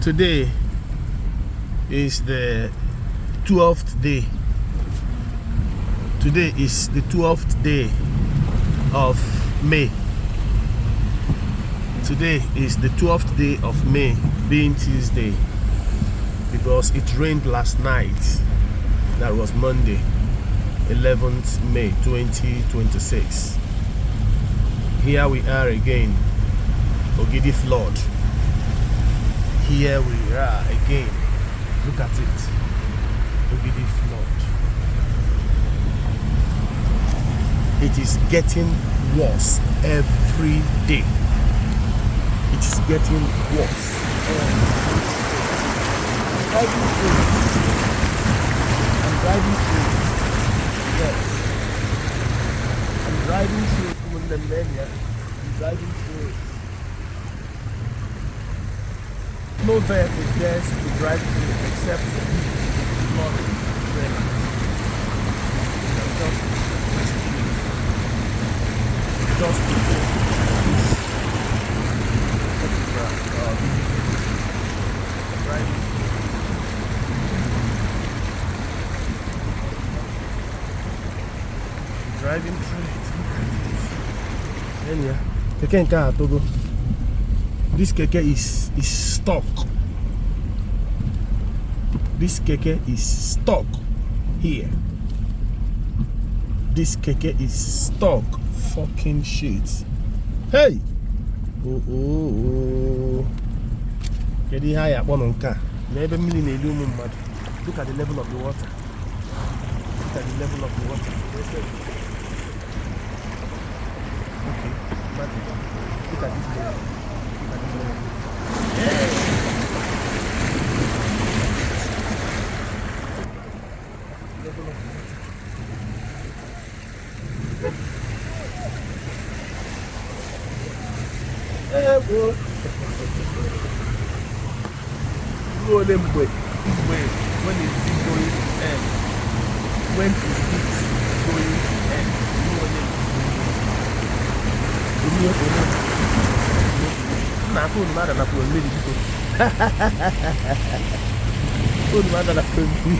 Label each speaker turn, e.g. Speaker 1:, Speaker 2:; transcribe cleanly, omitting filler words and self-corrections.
Speaker 1: Today is the 12th day. Today is the 12th day of May. Today is the 12th day of May, being Tuesday, because it rained last night. That was Monday, 11th May 2026. Here we are again, Ogidi flood. Here we are again. Look at it, Ogidi flood. It is getting worse every day. It is getting worse. I'm driving through. Yes. I'm driving through Anambara. I'm driving through it. No vehicle dares to drive through it except lorry, trailer. Just driving through it. Anyhow, keke nke a togo. This keke is stuck. This keke is stuck here. This keke is stuck. Fucking shit. Hey! Oh. Get it high up on car. Never million mad. Look at the level of the water. Look at the level of the water. Okay, look at this level. Look at this level. Hey! Level of the water. Hey, bro. When is it going end? When is it going end? No,